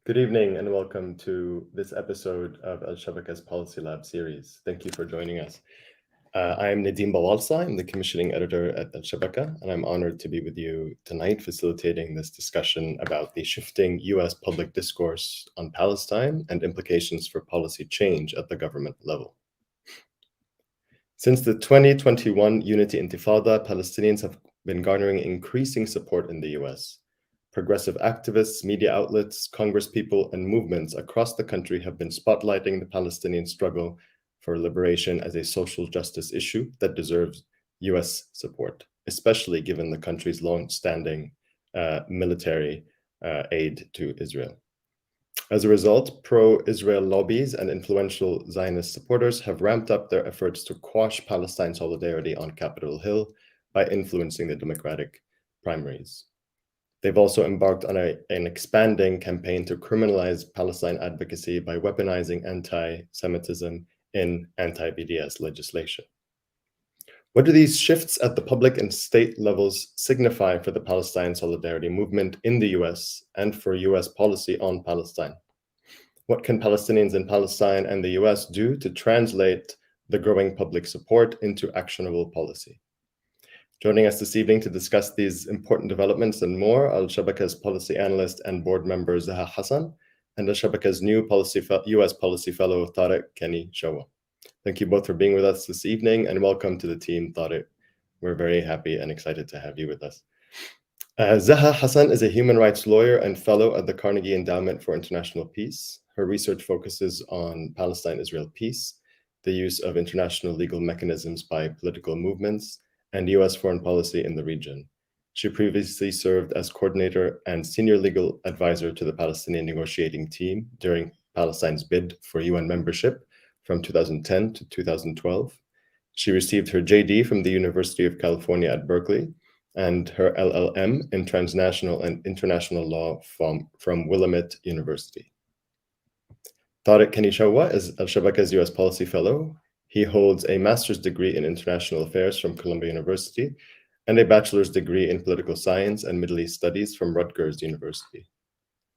Good evening and welcome to this episode of Al-Shabaka's Policy Lab series. Thank you for joining us. I'm Nadim Bawalsa. I'm the commissioning editor at Al-Shabaka, and I'm honored to be with you tonight facilitating this discussion about the shifting US public discourse on Palestine and implications for policy change at the government level. Since the 2021 Unity Intifada, Palestinians have been garnering increasing support in the US. Progressive activists, media outlets, congresspeople, and movements across the country have been spotlighting the Palestinian struggle for liberation as a social justice issue that deserves US support, especially given the country's long-standing military aid to Israel. As a result, pro-Israel lobbies and influential Zionist supporters have ramped up their efforts to quash Palestine solidarity on Capitol Hill by influencing the Democratic primaries. They've also embarked on an expanding campaign to criminalize Palestine advocacy by weaponizing anti-Semitism in anti-BDS legislation. What do these shifts at the public and state levels signify for the Palestine solidarity movement in the US and for US policy on Palestine? What can Palestinians in Palestine and the US do to translate the growing public support into actionable policy? Joining us this evening to discuss these important developments and more, Al-Shabaka's policy analyst and board member Zaha Hassan, and Al-Shabaka's new US policy fellow Tariq Kenney-Shawa. Thank you both for being with us this evening, and welcome to the team, Tariq. We're very happy and excited to have you with us. Zaha Hassan is a human rights lawyer and fellow at the Carnegie Endowment for International Peace. Her research focuses on Palestine-Israel peace, the use of international legal mechanisms by political movements, and US foreign policy in the region. She previously served as coordinator and senior legal advisor to the Palestinian negotiating team during Palestine's bid for UN membership from 2010 to 2012. She received her JD from the University of California at Berkeley and her LLM in transnational and international law from Willamette University. Tariq Kenney-Shawa is Al-Shabaka's US policy fellow. He holds a master's degree in international affairs from Columbia University and a bachelor's degree in political science and Middle East studies from Rutgers University.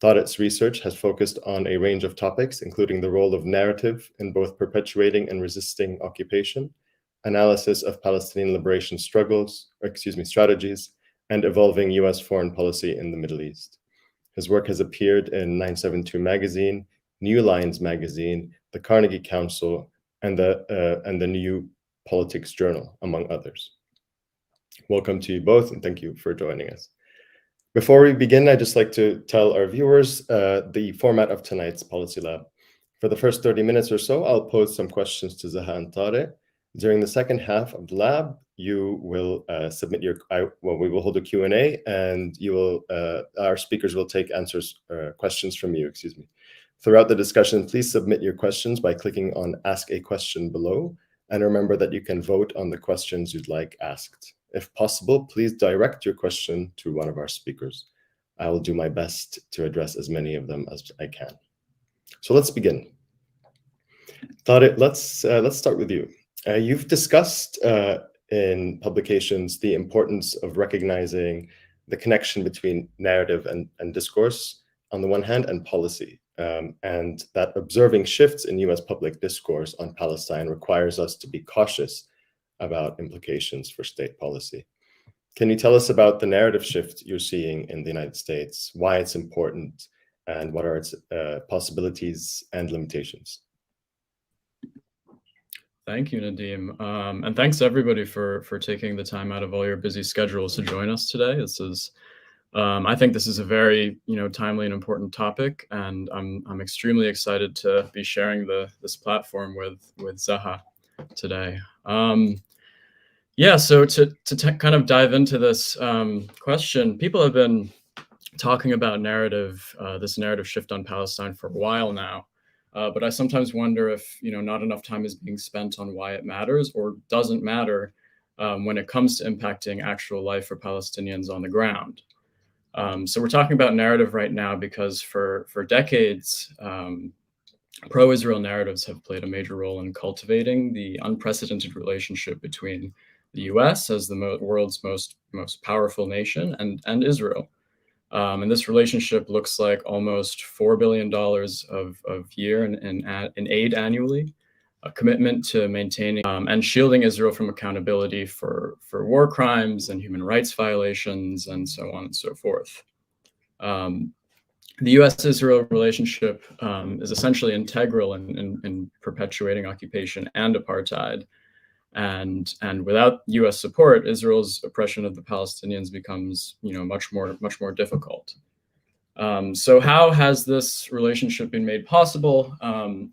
Tariq's research has focused on a range of topics, including the role of narrative in both perpetuating and resisting occupation, analysis of Palestinian liberation strategies, and evolving US foreign policy in the Middle East. His work has appeared in 972 Magazine, New Lines Magazine, the Carnegie Council, and the New Politics Journal, among others. Welcome to you both, and thank you for joining us. Before we begin, I'd just like to tell our viewers the format of tonight's Policy Lab. For the first 30 minutes or so, I'll pose some questions to Zaha and Tariq. During the second half of the lab, you will submit we will hold a Q&A, and our speakers will take questions from you, Throughout the discussion, please submit your questions by clicking on Ask a Question below, and remember that you can vote on the questions you'd like asked. If possible, please direct your question to one of our speakers. I will do my best to address as many of them as I can. So let's begin. Tariq, let's start with you. You've discussed in publications the importance of recognizing the connection between narrative and discourse on the one hand and policy. And that observing shifts in US public discourse on Palestine requires us to be cautious about implications for state policy. Can you tell us about the narrative shift you're seeing in the United States, why it's important, and what are its possibilities and limitations? Thank you, Nadim. And thanks everybody for taking the time out of all your busy schedules to join us today. I think this is a very timely and important topic, and I'm extremely excited to be sharing this platform with Zaha today. So to kind of dive into this question, people have been talking about this narrative shift on Palestine for a while now, but I sometimes wonder if not enough time is being spent on why it matters or doesn't matter when it comes to impacting actual life for Palestinians on the ground. So we're talking about narrative right now because for decades, pro-Israel narratives have played a major role in cultivating the unprecedented relationship between the US as the world's most powerful nation and Israel. And this relationship looks like almost $4 billion of year in aid annually, a commitment to maintaining and shielding Israel from accountability for war crimes and human rights violations, and so on and so forth. The U.S.-Israel relationship is essentially integral in perpetuating occupation and apartheid. And without U.S. support, Israel's oppression of the Palestinians becomes, much more difficult. So how has this relationship been made possible?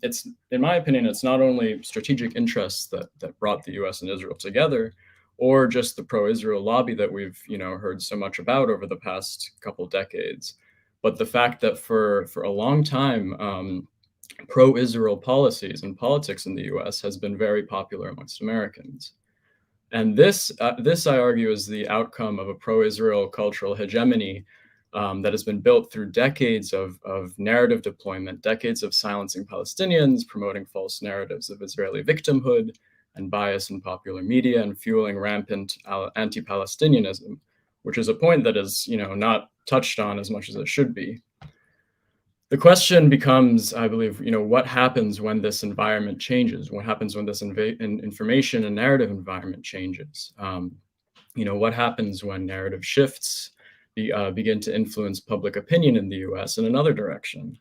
It's, in my opinion, it's not only strategic interests that brought the U.S. and Israel together, or just the pro-Israel lobby that we've, heard so much about over the past couple decades, but the fact that for a long time, pro-Israel policies and politics in the U.S. has been very popular amongst Americans. And this, I argue, is the outcome of a pro-Israel cultural hegemony that has been built through decades of narrative deployment, decades of silencing Palestinians, promoting false narratives of Israeli victimhood and bias in popular media, and fueling rampant anti-Palestinianism, which is a point that is, not touched on as much as it should be. The question becomes, I believe, what happens when this environment changes? What happens when this information and narrative environment changes? What happens when narrative shifts begin to influence public opinion in the U.S. in another direction?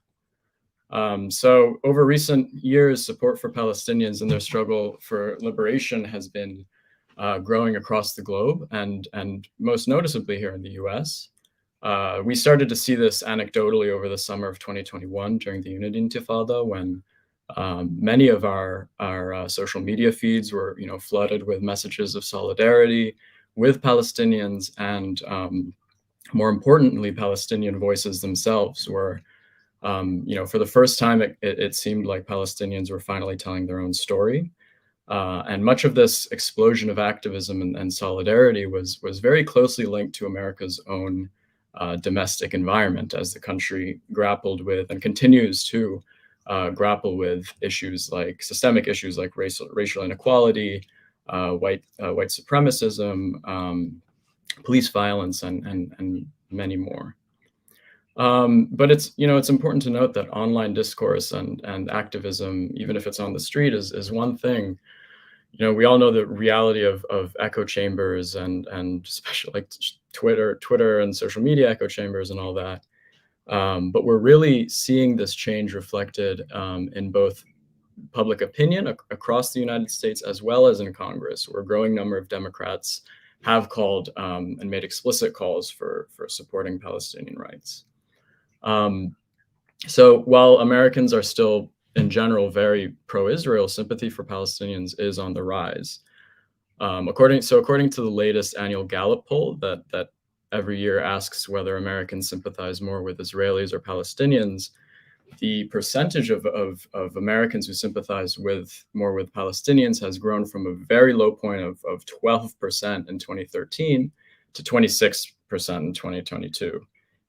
So over recent years, support for Palestinians and their struggle for liberation has been growing across the globe, and most noticeably here in the U.S. We started to see this anecdotally over the summer of 2021 during the Unity Intifada, when many of our social media feeds were, flooded with messages of solidarity with Palestinians, and more importantly, Palestinian voices themselves were, for the first time, it seemed like Palestinians were finally telling their own story. And much of this explosion of activism and solidarity was very closely linked to America's own domestic environment, as the country grappled with and continues to grapple with systemic issues like racial inequality, white supremacism, police violence, and many more. But it's important to note that online discourse and activism, even if it's on the street, is one thing. We all know the reality of echo chambers and especially like Twitter and social media echo chambers and all that. But we're really seeing this change reflected in both public opinion across the United States as well as in Congress, where a growing number of Democrats have called and made explicit calls for supporting Palestinian rights. So while Americans are still, in general, very pro-Israel, sympathy for Palestinians is on the rise. According to the latest annual Gallup poll that every year asks whether Americans sympathize more with Israelis or Palestinians, the percentage of Americans who sympathize more with Palestinians has grown from a very low point of 12% in 2013 to 26% in 2022.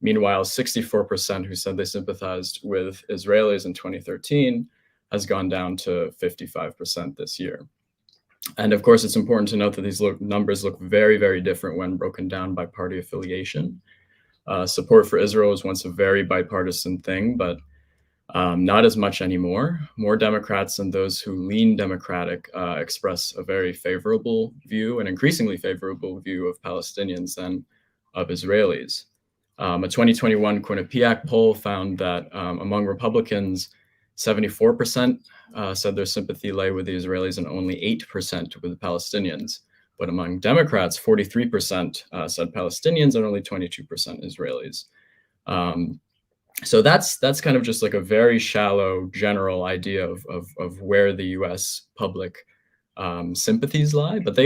Meanwhile, 64% who said they sympathized with Israelis in 2013 has gone down to 55% this year. And of course, it's important to note that these numbers look very, very different when broken down by party affiliation. Support for Israel was once a very bipartisan thing, but not as much anymore. More Democrats and those who lean Democratic express a very favorable view, an increasingly favorable view of Palestinians than of Israelis. A 2021 Quinnipiac poll found that among Republicans, 74% said their sympathy lay with the Israelis and only 8% with the Palestinians. But among Democrats, 43% said Palestinians and only 22% Israelis. So that's kind of just like a very shallow general idea of where the U.S. public sympathies lie, but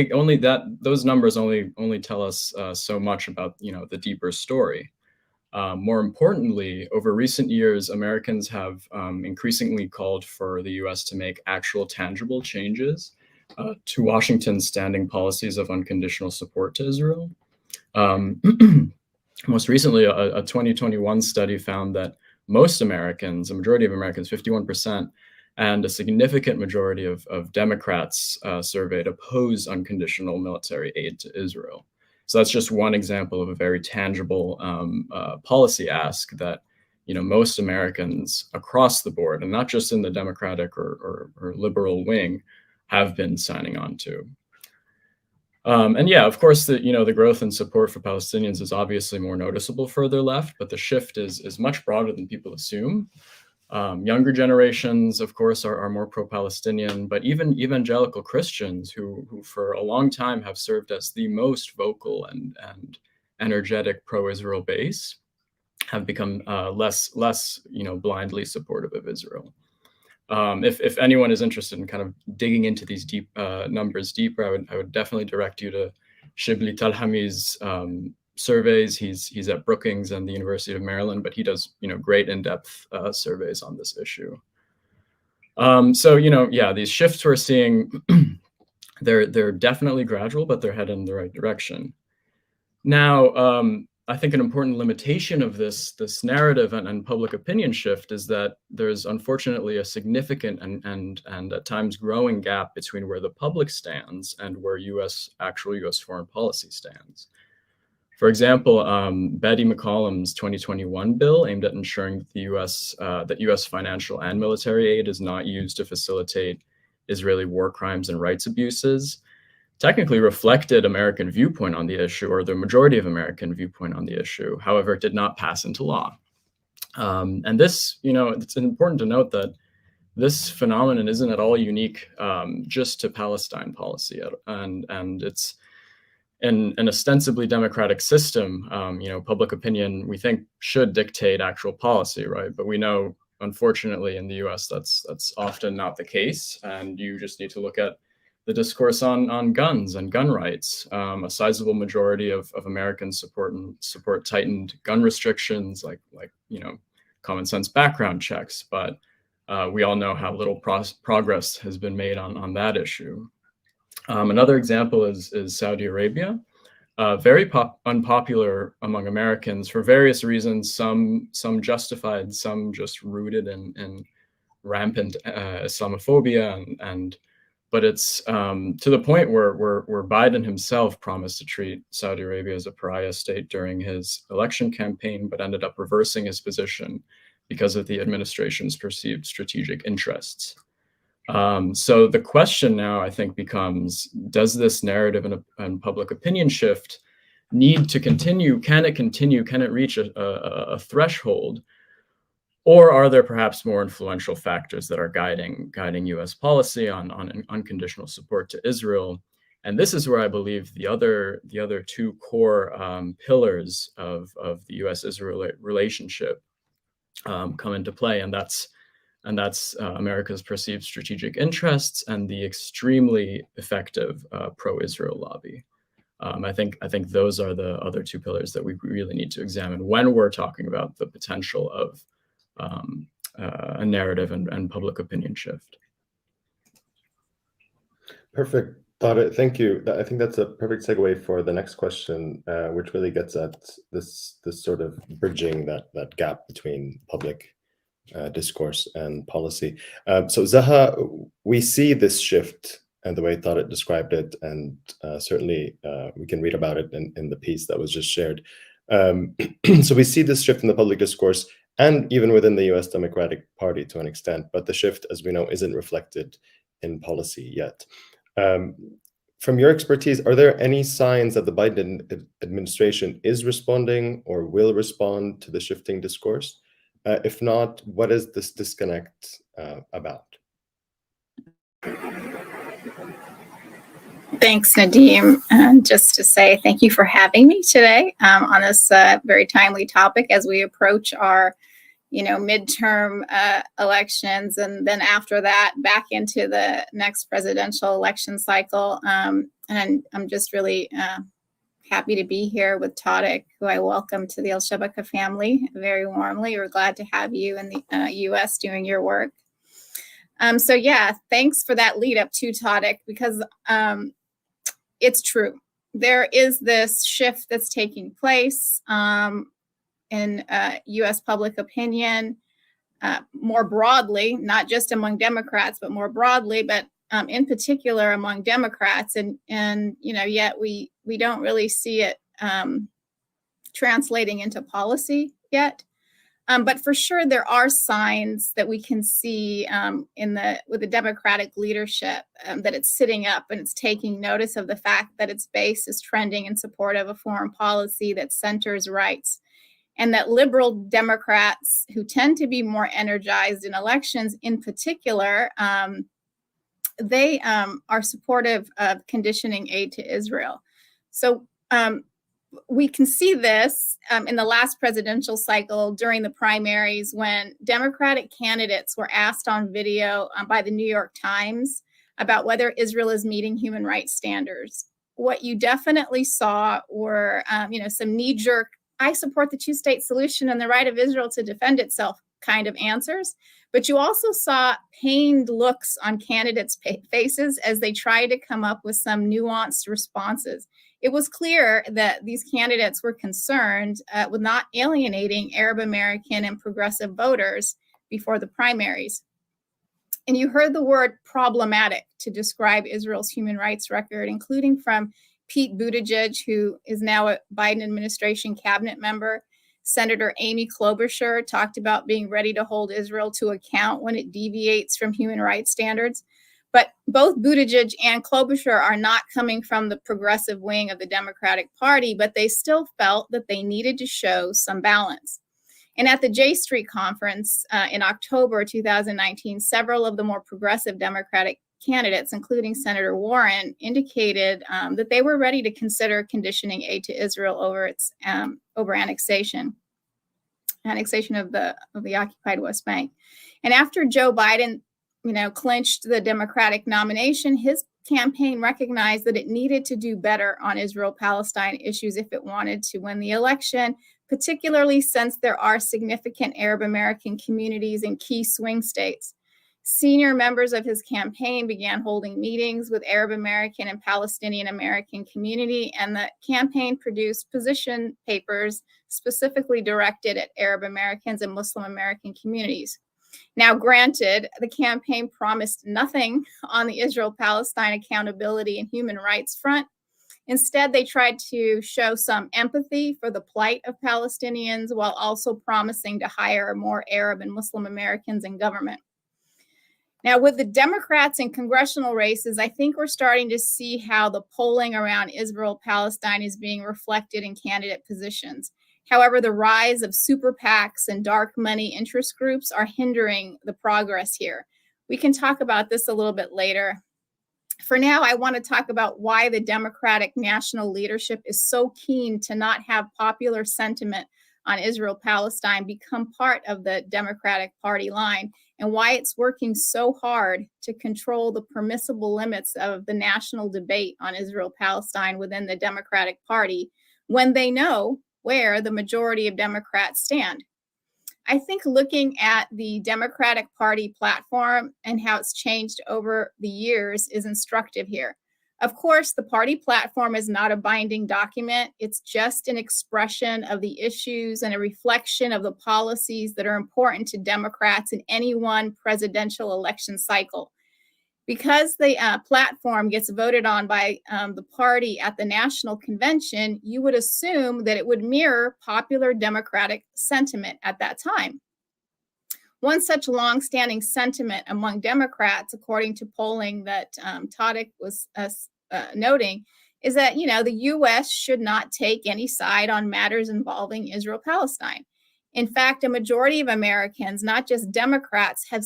those numbers only tell us so much about the deeper story. More importantly, over recent years, Americans have increasingly called for the U.S. to make actual tangible changes to Washington's standing policies of unconditional support to Israel. Most recently, a 2021 study found that most Americans, a majority of Americans, 51%, and a significant majority of Democrats surveyed oppose unconditional military aid to Israel. So that's just one example of a very tangible policy ask that most Americans across the board, and not just in the Democratic or liberal wing, have been signing on to. And yeah, of course, the growth and support for Palestinians is obviously more noticeable further left, but the shift is much broader than people assume. Younger generations, of course, are more pro-Palestinian, but even evangelical Christians who for a long time have served as the most vocal and energetic pro-Israel base have become less blindly supportive of Israel. If anyone is interested in kind of digging into these deep numbers deeper, I would definitely direct you to Shibli Talhami's surveys. He's at Brookings and the University of Maryland, but he does great in-depth surveys on this issue. So yeah, these shifts we're seeing, they're definitely gradual, but they're headed in the right direction. Now, I think an important limitation of this narrative and public opinion shift is that there's unfortunately a significant and at times growing gap between where the public stands and where actual U.S. foreign policy stands. For example, Betty McCollum's 2021 bill aimed at ensuring that that U.S. financial and military aid is not used to facilitate Israeli war crimes and rights abuses technically reflected American viewpoint on the issue, or the majority of American viewpoint on the issue. However, it did not pass into law. And this, it's important to note that this phenomenon isn't at all unique just to Palestine policy, and it's in an ostensibly democratic system. Public opinion, we think, should dictate actual policy, right? But we know, unfortunately, in the U.S., that's often not the case, and you just need to look at the discourse on guns and gun rights. A sizable majority of Americans support tightened gun restrictions, like common sense background checks. But we all know how little progress has been made on that issue. Another example is Saudi Arabia. Very unpopular among Americans for various reasons. Some justified, some just rooted in rampant Islamophobia but it's to the point where Biden himself promised to treat Saudi Arabia as a pariah state during his election campaign, but ended up reversing his position because of the administration's perceived strategic interests. So the question now, I think, becomes, does this narrative and public opinion shift need to continue? Can it continue? Can it reach a threshold? Or are there perhaps more influential factors that are guiding U.S. policy on unconditional support to Israel? And this is where I believe the other two core pillars of the U.S.-Israel relationship come into play, and that's America's perceived strategic interests and the extremely effective pro-Israel lobby. I think those are the other two pillars that we really need to examine when we're talking about the potential of a narrative and public opinion shift. Perfect. Thank you. I think that's a perfect segue for the next question, which really gets at this sort of bridging that gap between public discourse and policy. So Zaha, we see this shift and the way Tariq described it, and certainly we can read about it in the piece that was just shared. So we see this shift in the public discourse, and even within the US Democratic Party to an extent, but the shift, as we know, isn't reflected in policy yet. From your expertise, are there any signs that the Biden administration is responding or will respond to the shifting discourse? If not, what is this disconnect about? Thanks, Nadim. And just to say thank you for having me today on this very timely topic as we approach our midterm elections, and then after that back into the next presidential election cycle. And I'm just really happy to be here with Tariq, who I welcome to the Al-Shabaka family very warmly. We're glad to have you in the US doing your work. So yeah, thanks for that lead up to Tariq, because it's true. There is this shift that's taking place in US public opinion, more broadly, not just among Democrats, but more broadly. But in particular among Democrats, and yet we don't really see it translating into policy yet. But for sure, there are signs that we can see with the Democratic leadership that it's sitting up and it's taking notice of the fact that its base is trending in support of a foreign policy that centers rights, and that liberal Democrats, who tend to be more energized in elections in particular, they are supportive of conditioning aid to Israel. So we can see this in the last presidential cycle during the primaries, when Democratic candidates were asked on video by the New York Times about whether Israel is meeting human rights standards. What you definitely saw were some knee-jerk, I support the two-state solution and the right of Israel to defend itself kind of answers. But you also saw pained looks on candidates' faces as they tried to come up with some nuanced responses. It was clear that these candidates were concerned with not alienating Arab American and progressive voters before the primaries. And you heard the word problematic to describe Israel's human rights record, including from Pete Buttigieg, who is now a Biden administration cabinet member. Senator Amy Klobuchar talked about being ready to hold Israel to account when it deviates from human rights standards. But both Buttigieg and Klobuchar are not coming from the progressive wing of the Democratic Party, but they still felt that they needed to show some balance. And at the J Street conference in October 2019, several of the more progressive Democratic candidates, including Senator Warren, indicated that they were ready to consider conditioning aid to Israel over annexation of the occupied West Bank. And after Joe Biden clinched the Democratic nomination, his campaign recognized that it needed to do better on Israel-Palestine issues if it wanted to win the election, particularly since there are significant Arab American communities in key swing states. Senior members of his campaign began holding meetings with Arab American and Palestinian American community, and the campaign produced position papers specifically directed at Arab Americans and Muslim American communities. Now, granted, the campaign promised nothing on the Israel-Palestine accountability and human rights front. Instead, they tried to show some empathy for the plight of Palestinians while also promising to hire more Arab and Muslim Americans in government. Now, with the Democrats in congressional races, I think we're starting to see how the polling around Israel-Palestine is being reflected in candidate positions. However, the rise of super PACs and dark money interest groups are hindering the progress here. We can talk about this a little bit later. For now, I want to talk about why the Democratic national leadership is so keen to not have popular sentiment on Israel-Palestine become part of the Democratic Party line, and why it's working so hard to control the permissible limits of the national debate on Israel-Palestine within the Democratic Party when they know where the majority of Democrats stand. I think looking at the Democratic Party platform and how it's changed over the years is instructive here. Of course, the party platform is not a binding document. It's just an expression of the issues and a reflection of the policies that are important to Democrats in any one presidential election cycle. Because the platform gets voted on by the party at the national convention, you would assume that it would mirror popular Democratic sentiment at that time. One such longstanding sentiment among Democrats, according to polling that Tariq was noting, is that the U.S. should not take any side on matters involving Israel-Palestine. In fact, a majority of Americans, not just Democrats, have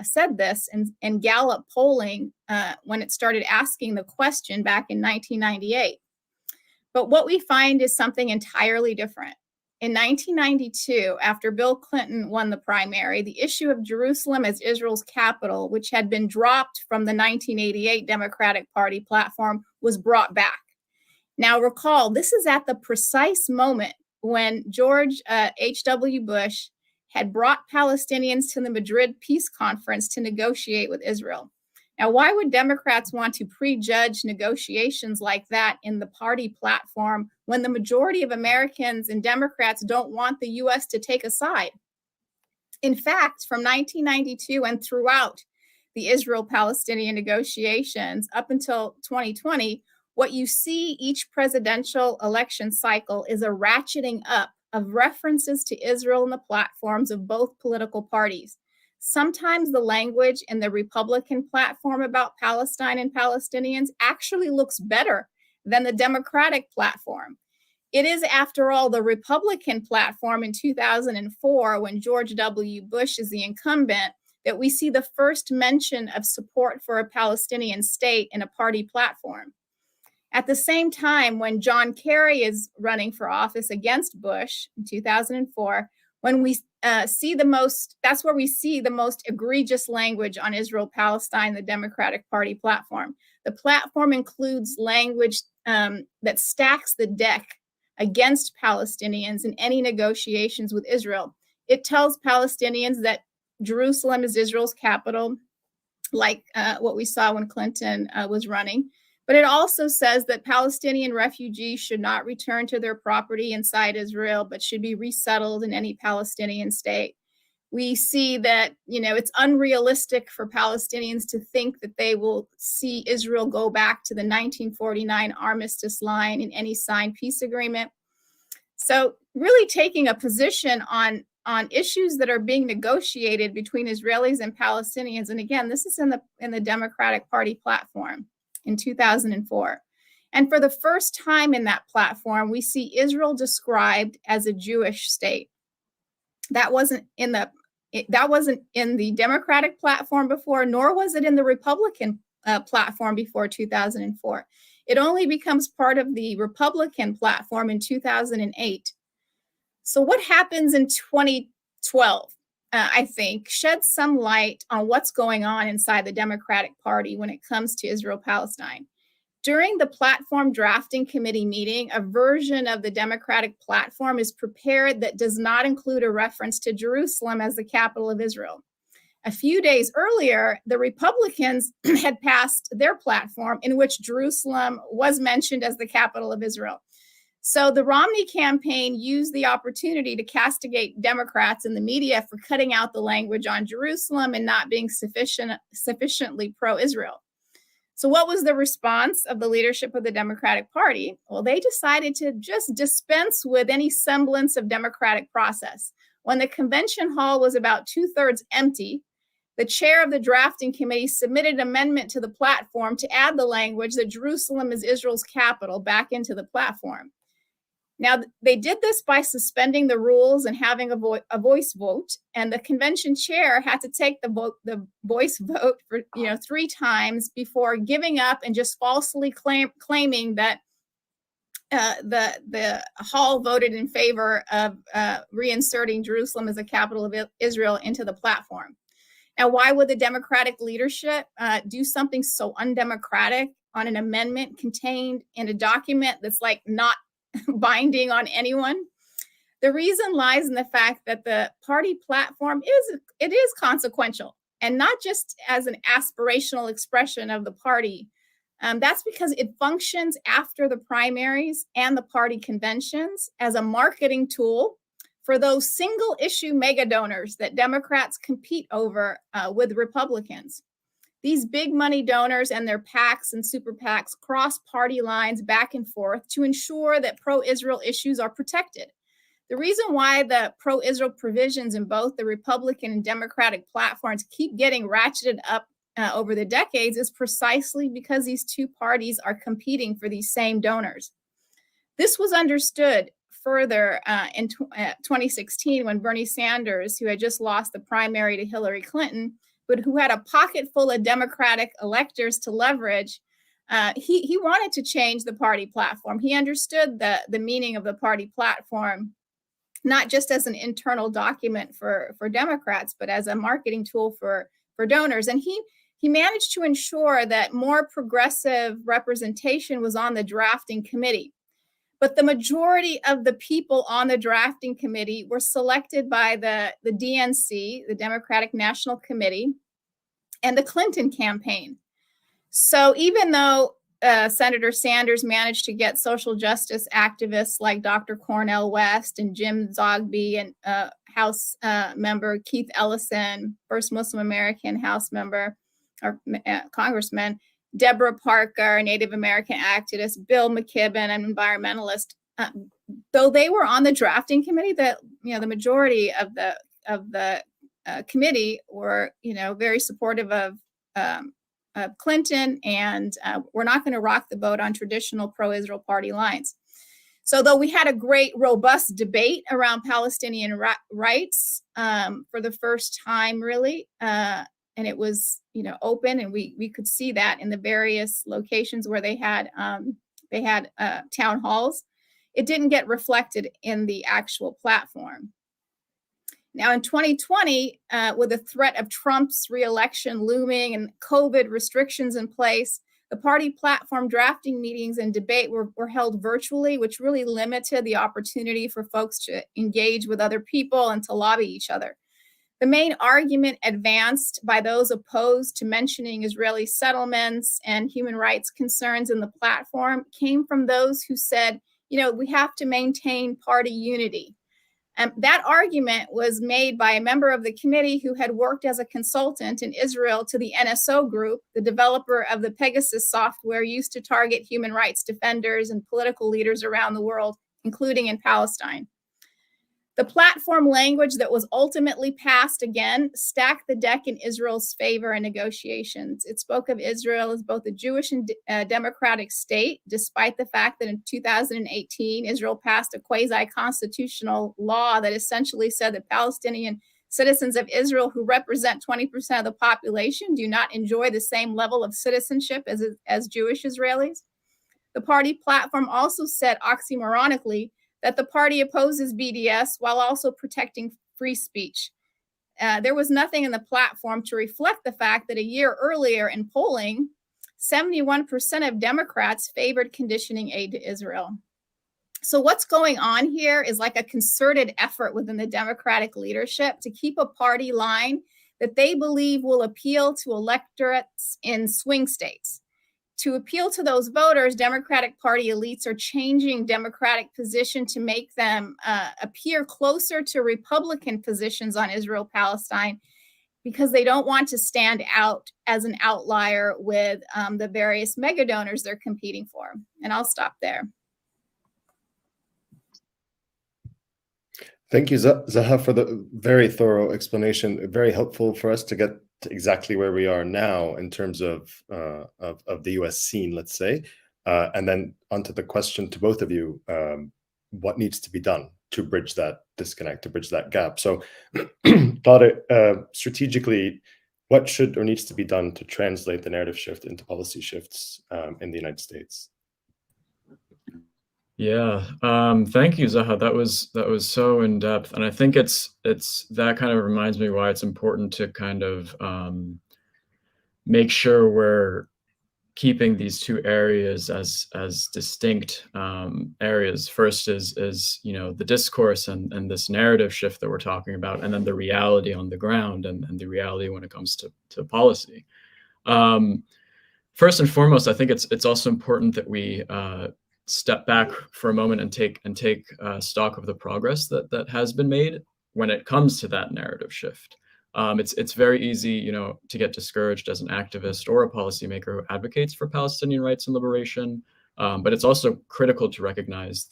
said this in Gallup polling when it started asking the question back in 1998. But what we find is something entirely different. In 1992, after Bill Clinton won the primary, the issue of Jerusalem as Israel's capital, which had been dropped from the 1988 Democratic Party platform, was brought back. Now recall, this is at the precise moment when George H.W. Bush had brought Palestinians to the Madrid Peace Conference to negotiate with Israel. Now, why would Democrats want to prejudge negotiations like that in the party platform when the majority of Americans and Democrats don't want the U.S. to take a side? In fact, from 1992 and throughout, the Israel-Palestinian negotiations up until 2020, what you see each presidential election cycle is a ratcheting up of references to Israel in the platforms of both political parties. Sometimes the language in the Republican platform about Palestine and Palestinians actually looks better than the Democratic platform. It is, after all, the Republican platform in 2004, when George W. Bush is the incumbent, that we see the first mention of support for a Palestinian state in a party platform. At the same time, when John Kerry is running for office against Bush in 2004, when we see the most, that's where we see the most egregious language on Israel-Palestine, the Democratic Party platform. The platform includes language that stacks the deck against Palestinians in any negotiations with Israel. It tells Palestinians that Jerusalem is Israel's capital, like what we saw when Clinton was running. But it also says that Palestinian refugees should not return to their property inside Israel, but should be resettled in any Palestinian state. We see that, it's unrealistic for Palestinians to think that they will see Israel go back to the 1949 armistice line in any signed peace agreement. So really taking a position on issues that are being negotiated between Israelis and Palestinians. And again, this is in the Democratic Party platform in 2004. And for the first time in that platform, we see Israel described as a Jewish state. That wasn't in the Democratic platform before, nor was it in the Republican platform before 2004. It only becomes part of the Republican platform in 2008. So what happens in 2012, I think, sheds some light on what's going on inside the Democratic Party when it comes to Israel-Palestine. During the platform drafting committee meeting, a version of the Democratic platform is prepared that does not include a reference to Jerusalem as the capital of Israel. A few days earlier, the Republicans had passed their platform in which Jerusalem was mentioned as the capital of Israel. So the Romney campaign used the opportunity to castigate Democrats in the media for cutting out the language on Jerusalem and not being sufficiently pro-Israel. So what was the response of the leadership of the Democratic Party? Well, they decided to just dispense with any semblance of democratic process. When the convention hall was about 2/3 empty, the chair of the drafting committee submitted an amendment to the platform to add the language that Jerusalem is Israel's capital back into the platform. Now, they did this by suspending the rules and having a voice vote, and the convention chair had to take the voice vote for 3 times before giving up and just falsely claiming that the hall voted in favor of reinserting Jerusalem as the capital of Israel into the platform. Now, why would the Democratic leadership do something so undemocratic on an amendment contained in a document that's not binding on anyone? The reason lies in the fact that the party platform is consequential, and not just as an aspirational expression of the party. That's because it functions after the primaries and the party conventions as a marketing tool for those single issue mega donors that Democrats compete over with Republicans. These big money donors and their PACs and super PACs cross party lines back and forth to ensure that pro-Israel issues are protected. The reason why the pro-Israel provisions in both the Republican and Democratic platforms keep getting ratcheted up over the decades is precisely because these two parties are competing for these same donors. This was understood further in 2016 when Bernie Sanders, who had just lost the primary to Hillary Clinton, but who had a pocket full of Democratic electors to leverage, he wanted to change the party platform. He understood the meaning of the party platform, not just as an internal document for Democrats, but as a marketing tool for donors. And he managed to ensure that more progressive representation was on the drafting committee. But the majority of the people on the drafting committee were selected by the DNC, the Democratic National Committee, and the Clinton campaign. So even though Senator Sanders managed to get social justice activists like Dr. Cornel West and Jim Zogby and House member Keith Ellison, first Muslim American House member, Congressmen, Deborah Parker, a Native American activist, Bill McKibben, an environmentalist. Though they were on the drafting committee, the majority of the committee were very supportive of Clinton, and we're not going to rock the boat on traditional pro-Israel party lines. So though we had a great, robust debate around Palestinian rights for the first time, really, and it was open, and we could see that in the various locations where they had town halls, it didn't get reflected in the actual platform. Now, in 2020, with the threat of Trump's reelection looming and COVID restrictions in place, the party platform drafting meetings and debate were held virtually, which really limited the opportunity for folks to engage with other people and to lobby each other. The main argument advanced by those opposed to mentioning Israeli settlements and human rights concerns in the platform came from those who said, we have to maintain party unity. That argument was made by a member of the committee who had worked as a consultant in Israel to the NSO Group, the developer of the Pegasus software used to target human rights defenders and political leaders around the world, including in Palestine. The platform language that was ultimately passed again stacked the deck in Israel's favor in negotiations. It spoke of Israel as both a Jewish and democratic state, despite the fact that in 2018, Israel passed a quasi-constitutional law that essentially said that Palestinian citizens of Israel who represent 20% of the population do not enjoy the same level of citizenship as Jewish Israelis. The party platform also said oxymoronically that the party opposes BDS while also protecting free speech. There was nothing in the platform to reflect the fact that a year earlier in polling, 71% of Democrats favored conditioning aid to Israel. So what's going on here is like a concerted effort within the Democratic leadership to keep a party line that they believe will appeal to electorates in swing states. To appeal to those voters, Democratic Party elites are changing Democratic position to make them appear closer to Republican positions on Israel-Palestine because they don't want to stand out as an outlier with the various mega donors they're competing for. And I'll stop there. Thank you, Zaha, for the very thorough explanation. Very helpful for us to get to exactly where we are now in terms of the U.S. scene, let's say, and then onto the question to both of you: what needs to be done to bridge that disconnect, to bridge that gap? So, strategically, what should or needs to be done to translate the narrative shift into policy shifts in the United States? Yeah, thank you, Zaha. That was so in depth, and I think it's that kind of reminds me why it's important to kind of make sure we're keeping these two areas as distinct areas. First is the discourse and this narrative shift that we're talking about, and then the reality on the ground and the reality when it comes to policy. First and foremost, I think it's also important that we step back for a moment and take stock of the progress that has been made when it comes to that narrative shift. It's very easy, to get discouraged as an activist or a policymaker who advocates for Palestinian rights and liberation. But it's also critical to recognize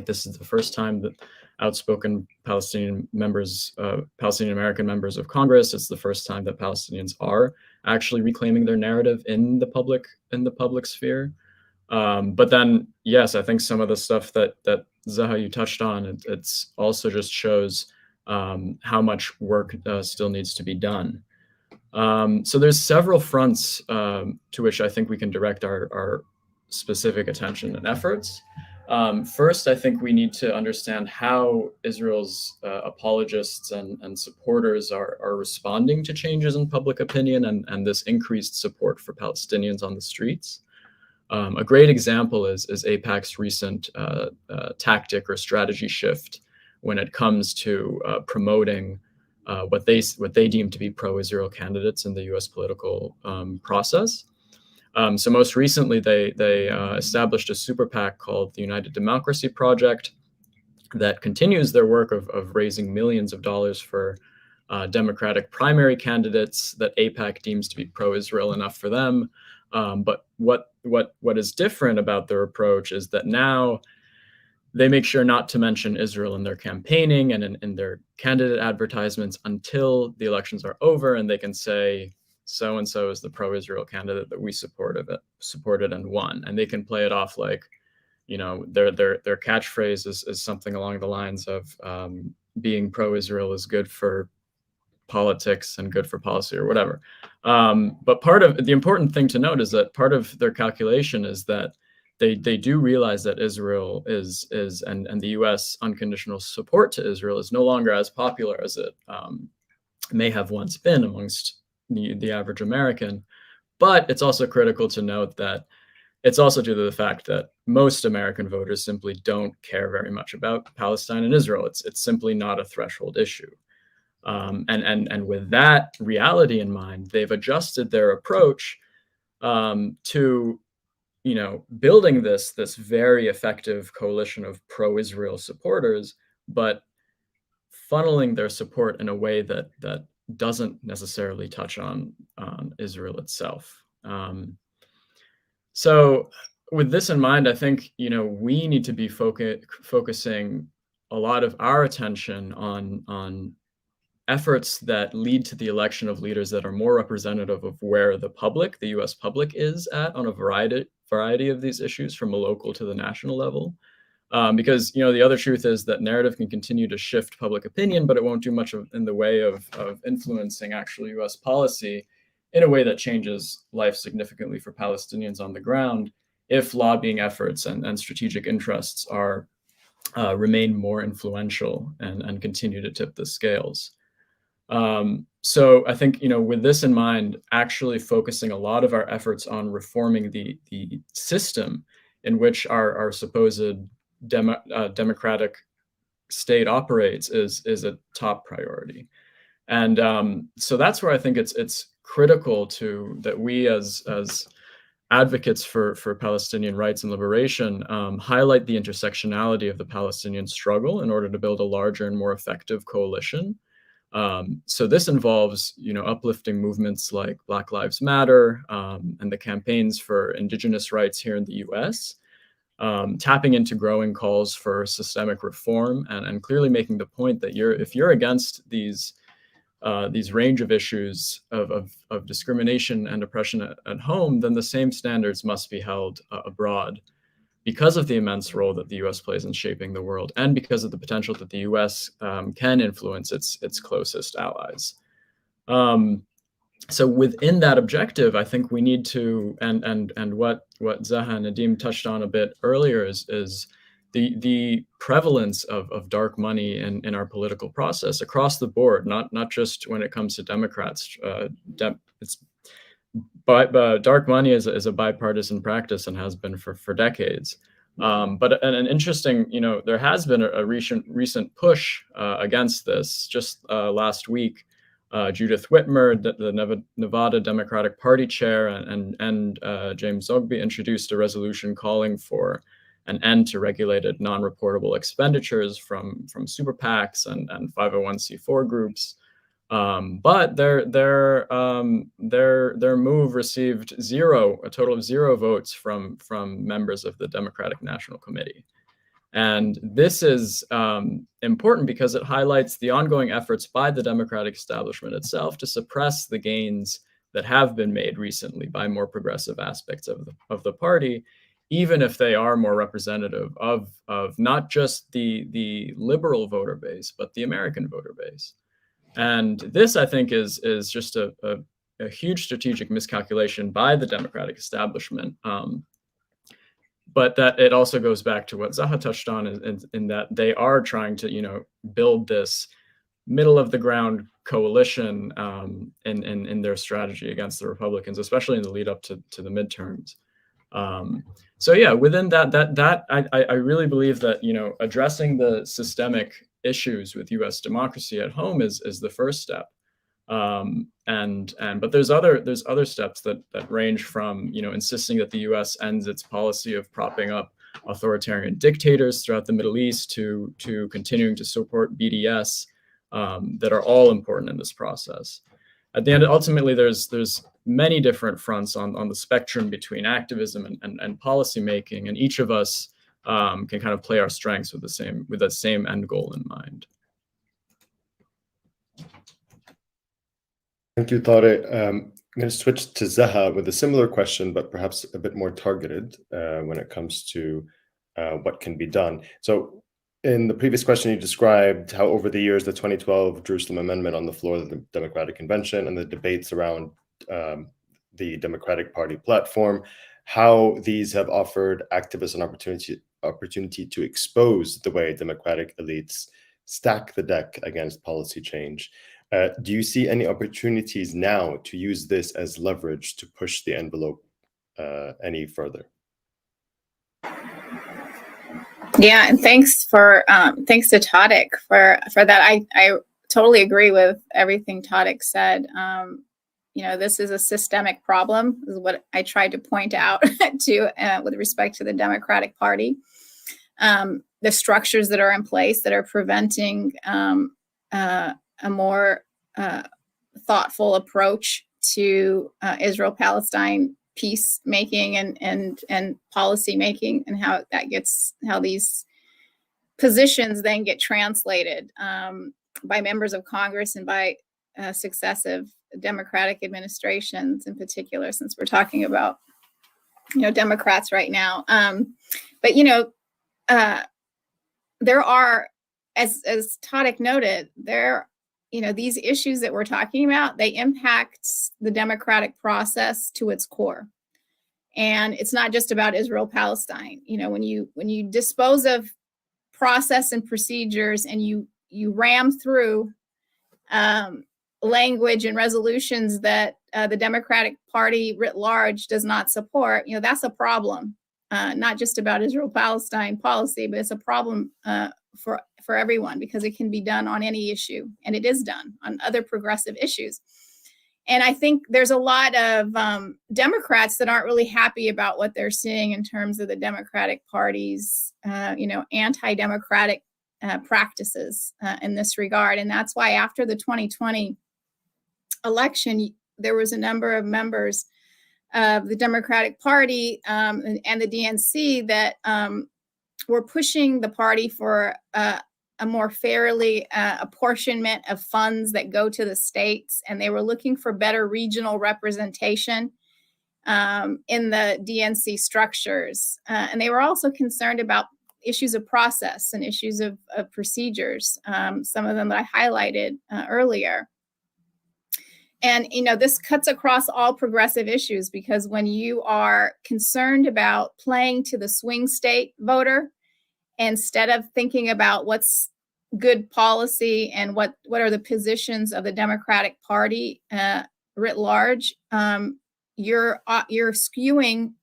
this is the first time that outspoken Palestinian American members of Congress. It's the first time that Palestinians are actually reclaiming their narrative in the public sphere. But then, yes, I think some of the stuff that Zaha, you touched on, it's also just shows how much work still needs to be done. So there's several fronts to which I think we can direct our specific attention and efforts. First, I think we need to understand how Israel's apologists and supporters are responding to changes in public opinion and this increased support for Palestinians on the streets. A great example is AIPAC's recent tactic or strategy shift when it comes to promoting what they deem to be pro-Israel candidates in the U.S. political process. So most recently, they established a super PAC called the United Democracy Project that continues their work of raising millions of dollars for Democratic primary candidates that AIPAC deems to be pro-Israel enough for them. But what is different about their approach is that now they make sure not to mention Israel in their campaigning and in their candidate advertisements until the elections are over, and they can say, so-and-so is the pro-Israel candidate that we supported and won. And they can play it off like, their catchphrase is something along the lines of being pro-Israel is good for politics and good for policy or whatever. But part of the important thing to note is that part of their calculation is that they do realize that Israel and the US unconditional support to Israel is no longer as popular as it may have once been amongst the average American. But it's also critical to note that it's also due to the fact that most American voters simply don't care very much about Palestine and Israel. It's simply not a threshold issue. And with that reality in mind, they've adjusted their approach to building this very effective coalition of pro-Israel supporters, but funneling their support in a way that doesn't necessarily touch on Israel itself. So with this in mind, I think we need to be focusing a lot of our attention on efforts that lead to the election of leaders that are more representative of where the US public is at on a variety of these issues, from a local to the national level. Because the other truth is that narrative can continue to shift public opinion, but it won't do much in the way of influencing actual US policy in a way that changes life significantly for Palestinians on the ground if lobbying efforts and strategic interests remain more influential and continue to tip the scales. So I think, with this in mind, actually focusing a lot of our efforts on reforming the system in which our supposed democratic state operates is a top priority. And so that's where I think it's critical that we as advocates for Palestinian rights and liberation highlight the intersectionality of the Palestinian struggle in order to build a larger and more effective coalition. So this involves, uplifting movements like Black Lives Matter and the campaigns for indigenous rights here in the US, tapping into growing calls for systemic reform and clearly making the point that if you're against these range of issues of discrimination and oppression at home, then the same standards must be held abroad, because of the immense role that the US plays in shaping the world, and because of the potential that the US can influence its closest allies. So within that objective, I think we need to, and what Zaha and Nadim touched on a bit earlier is the prevalence of dark money in our political process across the board, not just when it comes to Democrats. Dark money is a bipartisan practice and has been for decades. But an interesting, there has been a recent push against this. Just last week, Judith Whitmer, the Nevada Democratic Party chair, and James Zogby introduced a resolution calling for an end to regulated non-reportable expenditures from super PACs and 501c4 groups. But their move received a total of 0 votes from members of the Democratic National Committee. And this is important because it highlights the ongoing efforts by the Democratic establishment itself to suppress the gains that have been made recently by more progressive aspects of the party, even if they are more representative of not just the liberal voter base, but the American voter base. And this, I think, is just a huge strategic miscalculation by the Democratic establishment. But that it also goes back to what Zaha touched on in that they are trying to, build this middle of the ground coalition in their strategy against the Republicans, especially in the lead up to the midterms. So yeah, within that I really believe that, addressing the systemic issues with U.S. democracy at home is the first step. But there's other steps that range from, insisting that the U.S. ends its policy of propping up authoritarian dictators throughout the Middle East to continuing to support BDS that are all important in this process. At the end, ultimately, there's many different fronts on the spectrum between activism and policy making, and each of us can kind of play our strengths with the same end goal in mind. Thank you, Tariq. I'm going to switch to Zaha with a similar question, but perhaps a bit more targeted when it comes to what can be done. So in the previous question, you described how over the years, the 2012 Jerusalem Amendment on the floor of the Democratic Convention and the debates around the Democratic Party platform, how these have offered activists an opportunity to expose the way democratic elites stack the deck against policy change. Do you see any opportunities now to use this as leverage to push the envelope any further? Yeah, and thanks to Tariq for that. I totally agree with everything Tariq said. This is a systemic problem, is what I tried to point out with respect to the Democratic Party. The structures that are in place that are preventing a more thoughtful approach to Israel-Palestine peacemaking and policy making, and how these positions then get translated by members of Congress and by successive Democratic administrations, in particular, since we're talking about Democrats right now. But there are, as Tariq noted, these issues that we're talking about, they impact the democratic process to its core. And it's not just about Israel-Palestine. When you dispose of process and procedures and you ram through language and resolutions that the Democratic Party writ large does not support, that's a problem. Not just about Israel-Palestine policy, but it's a problem for everyone, because it can be done on any issue, and it is done on other progressive issues. And I think there's a lot of Democrats that aren't really happy about what they're seeing in terms of the Democratic Party's, anti-democratic practices in this regard. And that's why after the 2020 election, there was a number of members of the Democratic Party and the DNC that were pushing the party for a more fairly apportionment of funds that go to the states, and they were looking for better regional representation in the DNC structures. And they were also concerned about issues of process and issues of procedures, some of them that I highlighted earlier. And, this cuts across all progressive issues, because when you are concerned about playing to the swing state voter, instead of thinking about what's good policy and what are the positions of the Democratic Party writ large, you're skewing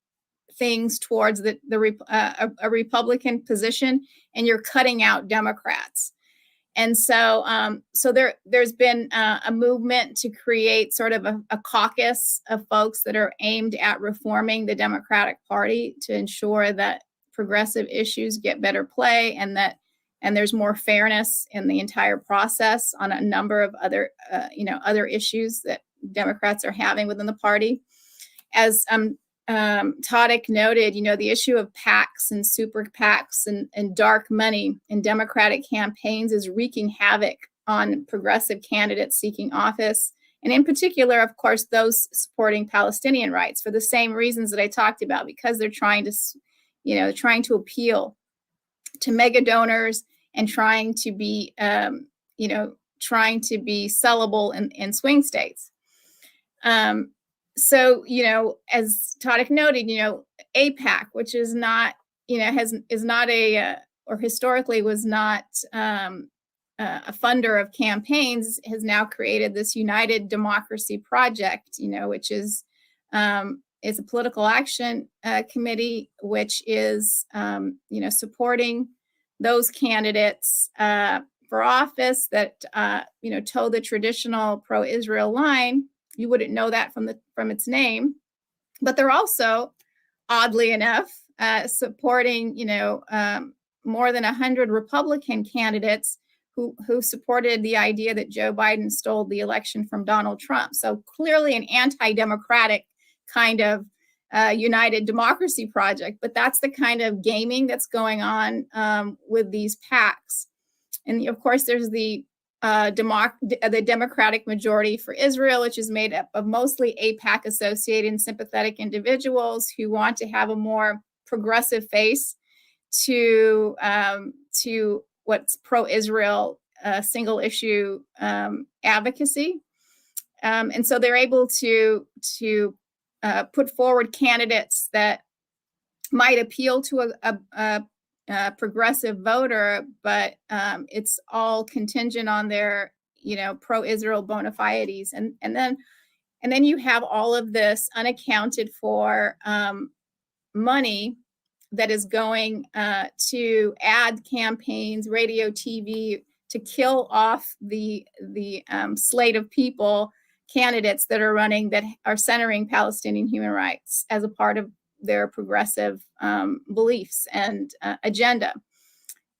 things towards a Republican position, and you're cutting out Democrats. And so there's been a movement to create sort of a caucus of folks that are aimed at reforming the Democratic Party to ensure that progressive issues get better play, and there's more fairness in the entire process on a number of other issues that Democrats are having within the party. As Tariq noted, the issue of PACs and super PACs and dark money in Democratic campaigns is wreaking havoc on progressive candidates seeking office, and in particular, of course, those supporting Palestinian rights for the same reasons that I talked about, because they're trying to appeal to mega donors and trying to be sellable in swing states. So, as Tariq noted, AIPAC, which is not, or historically was not a funder of campaigns, has now created this United Democracy Project, which is a political action committee, which is, supporting those candidates for office that, toe the traditional pro-Israel line. You wouldn't know that from its name, but they're also, oddly enough, supporting, more than 100 Republican candidates who supported the idea that Joe Biden stole the election from Donald Trump. So clearly an anti-democratic kind of united democracy project, but that's the kind of gaming that's going on with these PACs. And of course, there's the Democratic Majority for Israel, which is made up of mostly AIPAC associated and sympathetic individuals who want to have a more progressive face to what's pro-Israel single issue advocacy. And so they're able to put forward candidates that might appeal to a progressive voter, but it's all contingent on their, pro-Israel bona fides. And then you have all of this unaccounted for money that is going to ad campaigns, radio, TV, to kill off the slate of people, candidates that are running that are centering Palestinian human rights as a part of their progressive beliefs and agenda.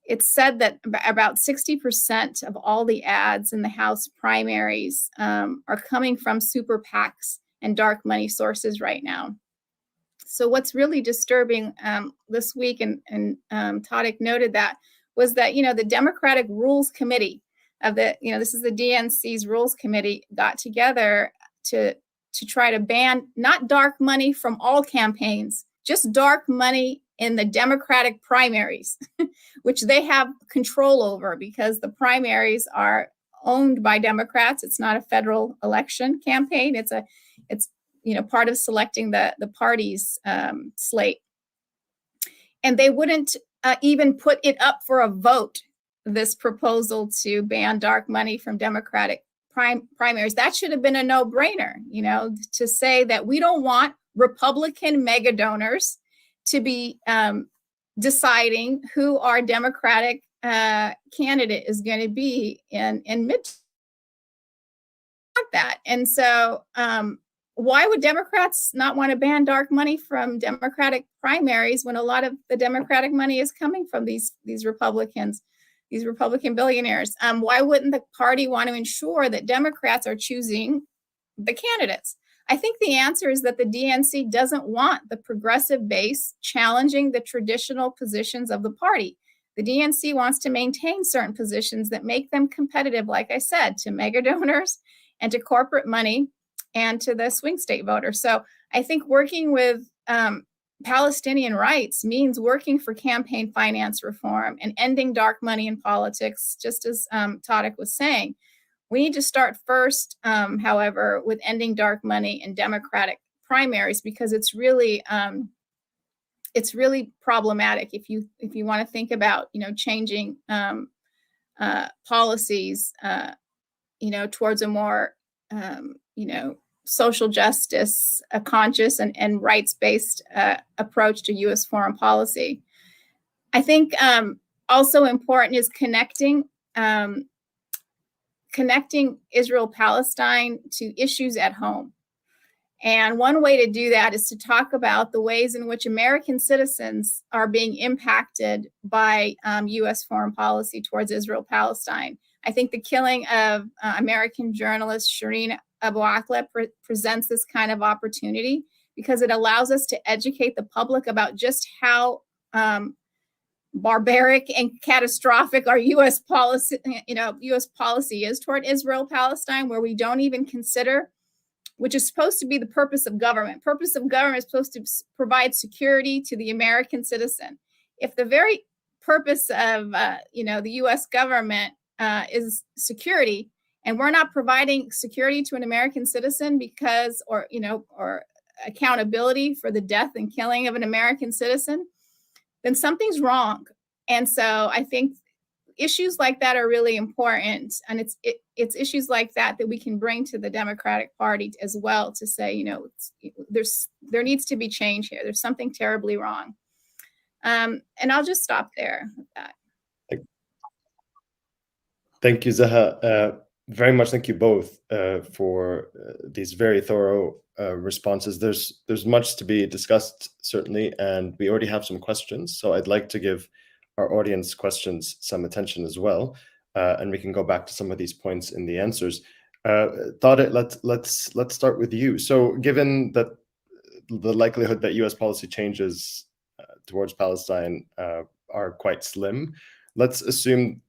It's said that about 60% of all the ads in the House primaries are coming from super PACs and dark money sources right now. So what's really disturbing this week, and Tariq noted that, was that, the Democratic Rules Committee of the, this is the DNC's Rules Committee, got together to try to ban not dark money from all campaigns, just dark money in the Democratic primaries, which they have control over because the primaries are owned by Democrats. It's not a federal election campaign. It's part of selecting the party's slate. And they wouldn't even put it up for a vote, this proposal to ban dark money from Democratic primaries. That should have been a no-brainer, to say that we don't want Republican mega donors to be deciding who our Democratic candidate is going to be in midterm. That. And so why would Democrats not want to ban dark money from Democratic primaries when a lot of the Democratic money is coming from these Republicans, these Republican billionaires? Why wouldn't the party want to ensure that Democrats are choosing the candidates? I think the answer is that the DNC doesn't want the progressive base challenging the traditional positions of the party. The DNC wants to maintain certain positions that make them competitive, like I said, to mega donors and to corporate money and to the swing state voter. So I think working with Palestinian rights means working for campaign finance reform and ending dark money in politics, just as Tariq was saying. We need to start first, however, with ending dark money in Democratic primaries, because it's really problematic if you want to think about changing policies towards a more social justice, a conscious and rights-based approach to U.S. foreign policy. I think also important is connecting Israel-Palestine to issues at home. And one way to do that is to talk about the ways in which American citizens are being impacted by U.S. foreign policy towards Israel-Palestine. I think the killing of American journalist Shireen Abu Akleh presents this kind of opportunity, because it allows us to educate the public about just how barbaric and catastrophic our U.S. policy, U.S. policy is toward Israel-Palestine, where we don't even consider, which is supposed to be the purpose of government. Purpose of government is supposed to provide security to the American citizen. If the very purpose of the U.S. government is security, and we're not providing security to an American citizen or accountability for the death and killing of an American citizen, then something's wrong. And so I think issues like that are really important. And it's issues like that we can bring to the Democratic Party as well, to say, there needs to be change here. There's something terribly wrong. And I'll just stop there with that. Thank you, Zaha. Very much thank you both for these very thorough responses. There's much to be discussed, certainly, and we already have some questions. So I'd like to give our audience questions some attention as well. and we can go back to some of these points in the answers. Tariq, let's start with you. So given that the likelihood that US policy changes towards Palestine are quite slim, let's assume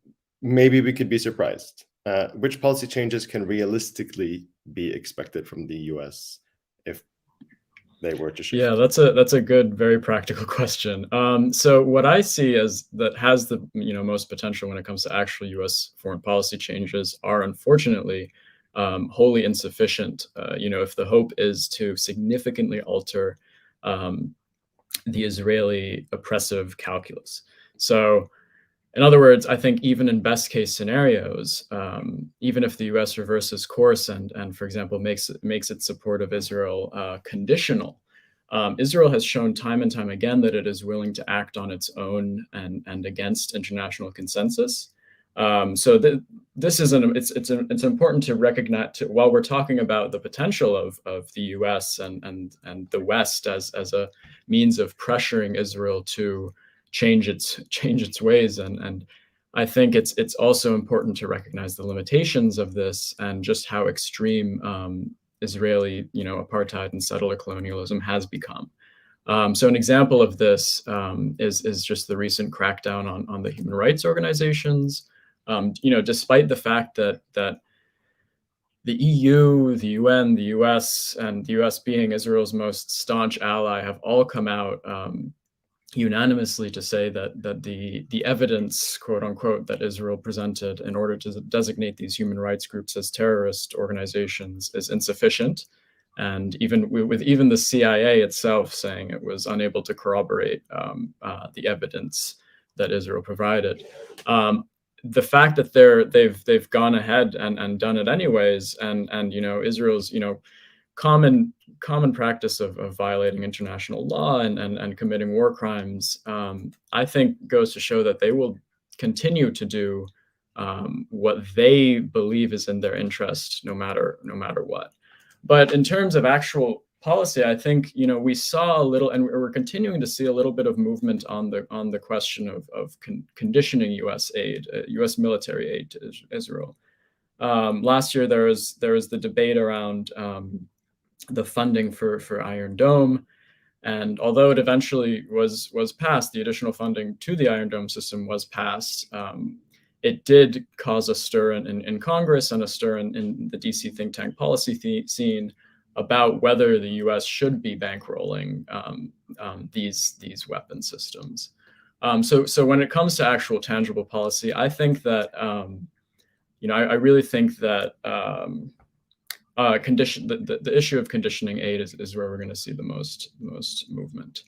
maybe we could be surprised. Which policy changes can realistically be expected from the US if they were to shift? Yeah, that's a good, very practical question. So what I see as that has the most potential when it comes to actual U.S. foreign policy changes are unfortunately wholly insufficient. If the hope is to significantly alter the Israeli oppressive calculus. So, in other words, I think even in best case scenarios, even if the U.S. reverses course and for example makes its support of Israel conditional. Israel has shown time and time again that it is willing to act on its own and against international consensus. So this is it's important to recognize while we're talking about the potential of the U.S. and the West as a means of pressuring Israel to change its ways, and I think it's also important to recognize the limitations of this and just how extreme Israeli, apartheid and settler colonialism has become. So an example of this is just the recent crackdown on the human rights organizations. Despite the fact that the EU, the UN, the US, and the US being Israel's most staunch ally have all come out unanimously to say that the evidence, quote unquote, that Israel presented in order to designate these human rights groups as terrorist organizations is insufficient, and even with the CIA itself saying it was unable to corroborate the evidence that Israel provided. The fact that they've gone ahead and done it anyways, and Israel's common practice of violating international law and committing war crimes, I think goes to show that they will continue to do what they believe is in their interest, no matter what. But in terms of actual policy, I think we saw a little, and we're continuing to see a little bit of movement on the question of conditioning U.S. aid, U.S. military aid to Israel. Last year there was the debate around the funding for Iron Dome, and although it eventually was passed, the additional funding to the Iron Dome system was passed. It did cause a stir in Congress and a stir in the DC think tank policy scene about whether the U.S. should be bankrolling these weapon systems. So when it comes to actual tangible policy, I think that I really think that the issue of conditioning aid is where we're going to see the most movement.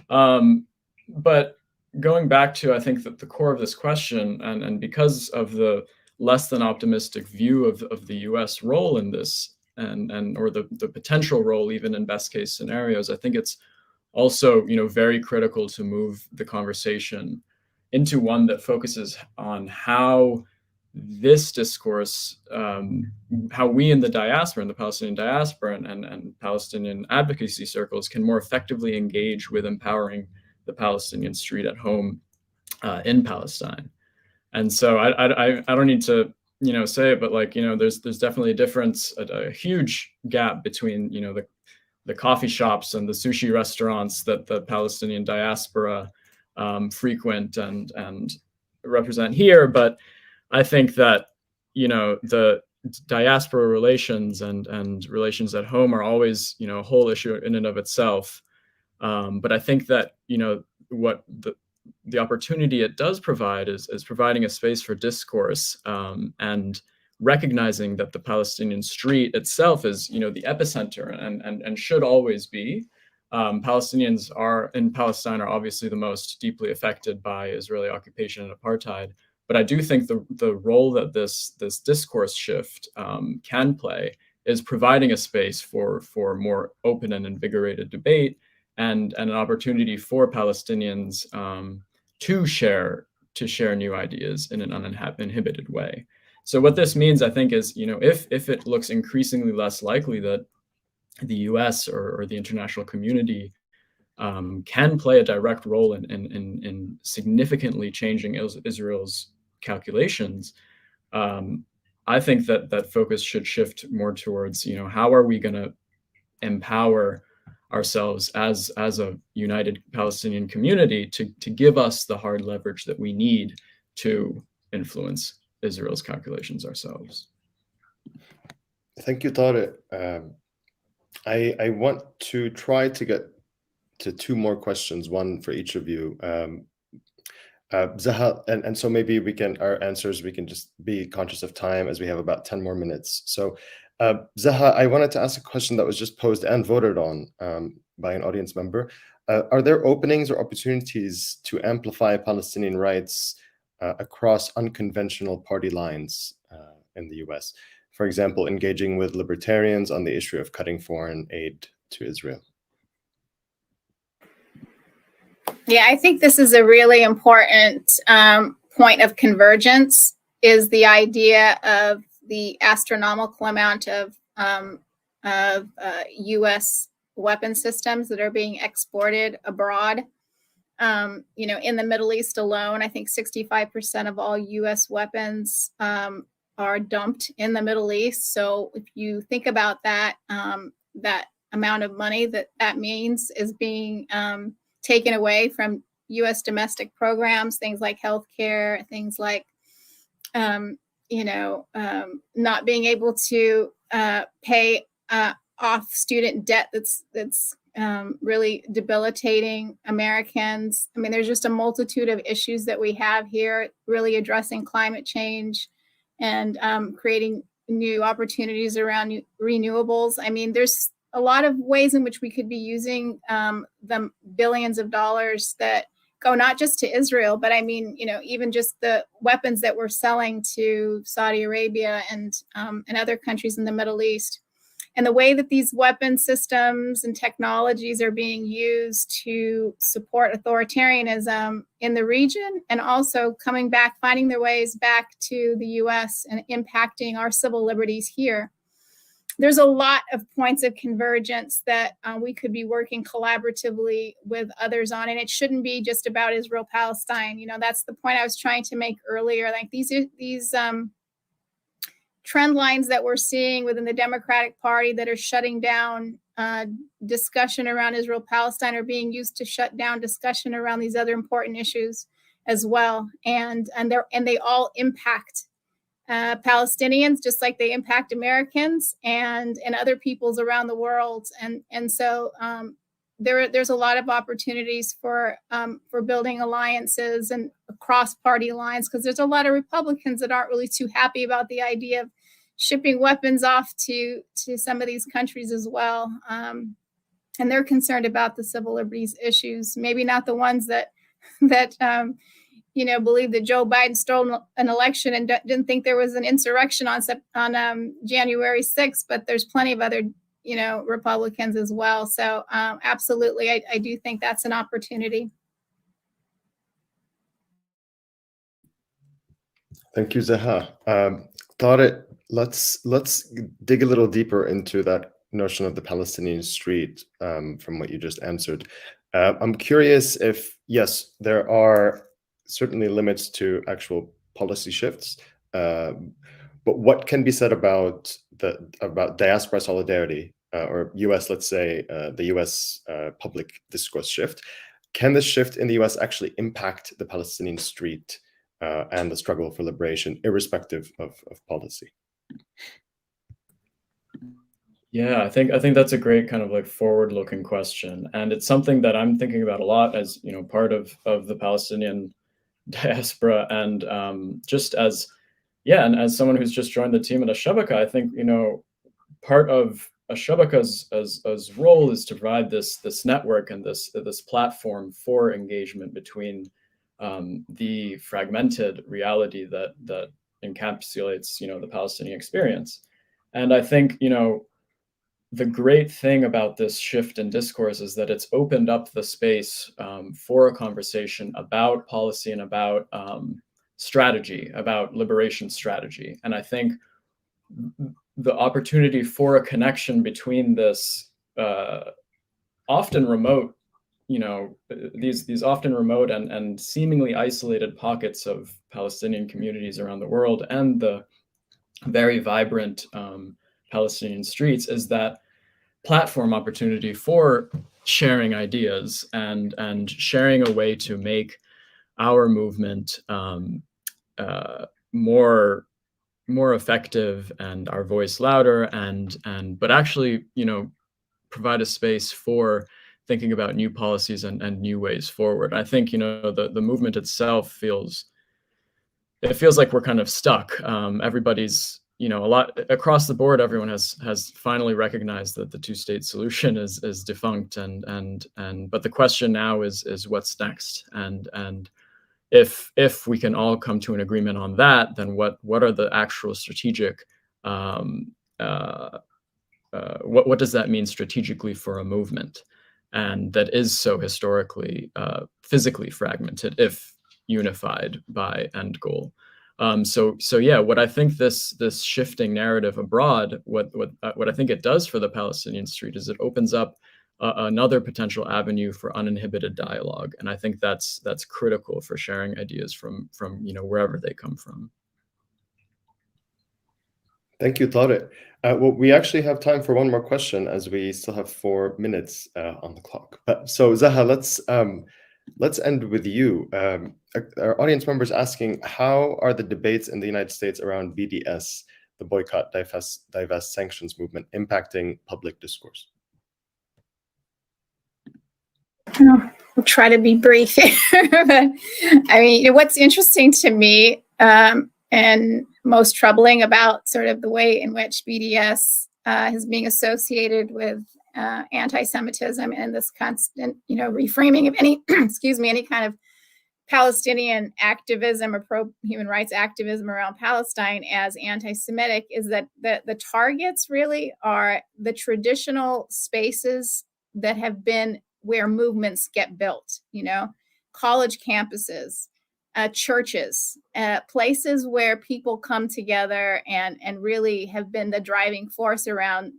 But going back to, I think that the core of this question, and because of the less than optimistic view of the U.S. role in this, or the potential role even in best case scenarios, I think it's also very critical to move the conversation into one that focuses on how this discourse, how we in the diaspora, in the Palestinian diaspora and Palestinian advocacy circles can more effectively engage with empowering the Palestinian street at home in Palestine. And so I don't need to say it, but there's definitely a difference, a huge gap between the coffee shops and the sushi restaurants that the Palestinian diaspora frequent and represent here. But I think that the diaspora relations and relations at home are always a whole issue in and of itself. But I think that what the opportunity it does provide is providing a space for discourse and recognizing that the Palestinian street itself is the epicenter and should always be. Palestinians in Palestine are obviously the most deeply affected by Israeli occupation and apartheid. But I do think the role that this discourse shift can play is providing a space for more open and invigorated debate and an opportunity for Palestinians to share new ideas in an uninhibited way. So what this means, I think, is if it looks increasingly less likely that the U.S. or the international community can play a direct role in significantly changing Israel's calculations, I think that focus should shift more towards, how are we going to empower ourselves as a united Palestinian community to give us the hard leverage that we need to influence Israel's calculations ourselves. Thank you, Tariq. I want to try to get to two more questions, one for each of you. Zaha, and so maybe our answers, we can just be conscious of time as we have about 10 more minutes. So Zaha, I wanted to ask a question that was just posed and voted on by an audience member. Are there openings or opportunities to amplify Palestinian rights across unconventional party lines in the US? For example, engaging with libertarians on the issue of cutting foreign aid to Israel. Yeah, I think this is a really important point of convergence, is the idea of the astronomical amount of U.S. weapon systems that are being exported abroad. In the Middle East alone, I think 65% of all U.S. weapons are dumped in the Middle East. So if you think about that, that amount of money that means is being taken away from U.S. domestic programs, things like healthcare, things like, not being able to pay off student debt that's really debilitating Americans. I mean, there's just a multitude of issues that we have here, really addressing climate change and creating new opportunities around renewables. I mean, there's a lot of ways in which we could be using the billions of dollars that go not just to Israel, but I mean, even just the weapons that we're selling to Saudi Arabia and other countries in the Middle East. And the way that these weapon systems and technologies are being used to support authoritarianism in the region, and also coming back, finding their ways back to the US and impacting our civil liberties here. There's a lot of points of convergence that we could be working collaboratively with others on, and it shouldn't be just about Israel-Palestine. That's the point I was trying to make earlier. Like these trend lines that we're seeing within the Democratic Party that are shutting down discussion around Israel-Palestine are being used to shut down discussion around these other important issues as well, and they all impact Palestinians just like they impact Americans and other peoples around the world, and so there's a lot of opportunities for building alliances and across party lines, because there's a lot of Republicans that aren't really too happy about the idea of shipping weapons off to some of these countries as well, and they're concerned about the civil liberties issues. Maybe not the ones that believe that Joe Biden stole an election and didn't think there was an insurrection on January 6th, but there's plenty of other Republicans as well. So absolutely, I do think that's an opportunity. Thank you, Zaha. Tariq, let's dig a little deeper into that notion of the Palestinian street from what you just answered. I'm curious if, yes, there are certainly limits to actual policy shifts, but what can be said about diaspora solidarity or U.S., let's say, the U.S. Public discourse shift? Can this shift in the U.S. actually impact the Palestinian street and the struggle for liberation, irrespective of policy? Yeah, I think that's a great kind of like forward-looking question, and it's something that I'm thinking about a lot as part of the Palestinian diaspora, and just as and as someone who's just joined the team at Al-Shabaka, I think part of Al-Shabaka's role is to provide this network and this platform for engagement between the fragmented reality that encapsulates the Palestinian experience. And I think the great thing about this shift in discourse is that it's opened up the space for a conversation about policy and about strategy, about liberation strategy. And I think the opportunity for a connection between this often remote these often remote and seemingly isolated pockets of Palestinian communities around the world and the very vibrant Palestinian streets is that platform opportunity for sharing ideas and sharing a way to make our movement more effective and our voice louder but actually provide a space for thinking about new policies and new ways forward. I think the movement itself feels like we're kind of stuck. Everybody's a lot across the board. Everyone has finally recognized that the two-state solution is defunct, but the question now is what's next, and if we can all come to an agreement on that, then what are the actual strategic what does that mean strategically for a movement, and that is so historically physically fragmented if unified by end goal. So yeah, what I think this shifting narrative abroad, what I think it does for the Palestinian street is it opens up another potential avenue for uninhibited dialogue, and I think that's critical for sharing ideas from wherever they come from. Thank you, Tariq. Well, we actually have time for one more question, as we still have 4 minutes on the clock. So Zaha, let's end with you. Our audience members asking, how are the debates in the United States around BDS, the boycott, divest, sanctions movement, impacting public discourse? I'll try to be brief here, but I mean, what's interesting to me and most troubling about sort of the way in which BDS is being associated with anti-Semitism and this constant, reframing of any, any kind of Palestinian activism or pro-human rights activism around Palestine as anti-Semitic is that the targets really are the traditional spaces that have been where movements get built, college campuses, churches, places where people come together and really have been the driving force around,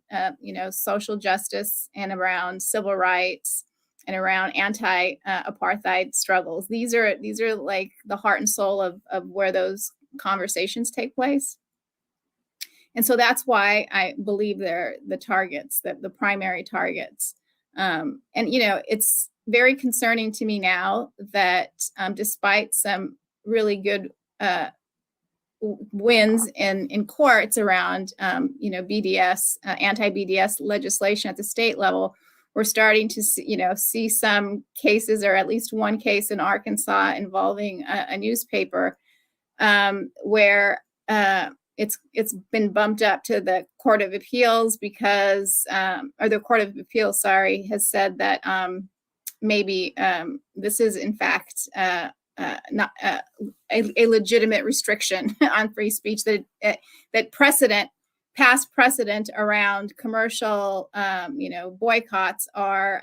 social justice and around civil rights and around anti-apartheid struggles. These are like the heart and soul of where those conversations take place. And so that's why I believe they're the targets, the primary targets. And, it's very concerning to me now that despite some really good wins in courts around, BDS, anti-BDS legislation at the state level, we're starting to see some cases, or at least one case in Arkansas involving a newspaper where it's been bumped up to the Court of Appeals because, or the Court of Appeals, has said that maybe this is in fact not a legitimate restriction on free speech, that past precedent around commercial, boycotts are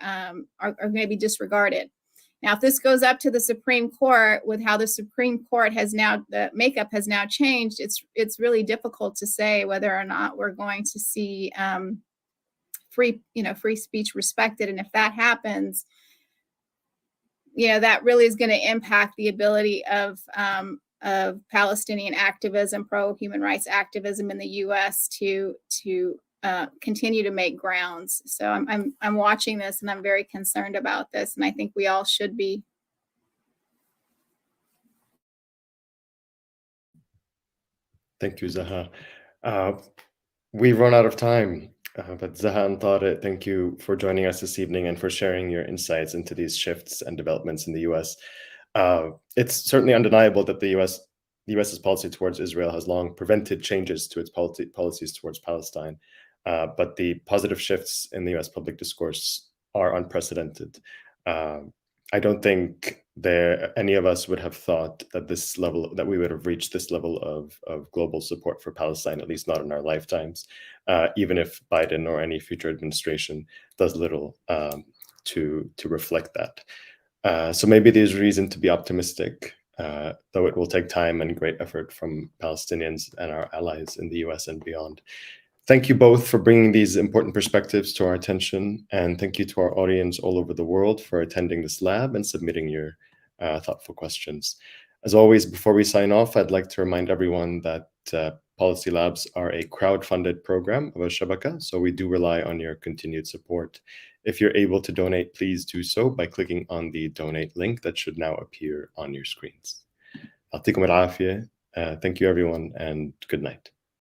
going to be disregarded. Now, if this goes up to the Supreme Court with how the Supreme Court the makeup has now changed, it's really difficult to say whether or not we're going to see free speech respected. And if that happens, that really is going to impact the ability of Palestinian activism, pro-human rights activism in the U.S. to continue to make grounds. So I'm watching this and I'm very concerned about this, and I think we all should be. Thank you, Zaha. We've run out of time, but Zaha and Tariq, thank you for joining us this evening and for sharing your insights into these shifts and developments in the U.S. It's certainly undeniable that the U.S.'s policy towards Israel has long prevented changes to its policies towards Palestine. But the positive shifts in the U.S. public discourse are unprecedented. I don't think any of us would have thought that we would have reached this level of global support for Palestine, at least not in our lifetimes, even if Biden or any future administration does little to reflect that. So maybe there's reason to be optimistic, though it will take time and great effort from Palestinians and our allies in the U.S. and beyond. Thank you both for bringing these important perspectives to our attention, and thank you to our audience all over the world for attending this lab and submitting your thoughtful questions. As always, before we sign off, I'd like to remind everyone that Policy Labs are a crowd-funded program of Al-Shabaka, so we do rely on your continued support. If you're able to donate, please do so by clicking on the donate link that should now appear on your screens. Thank you everyone, and good night.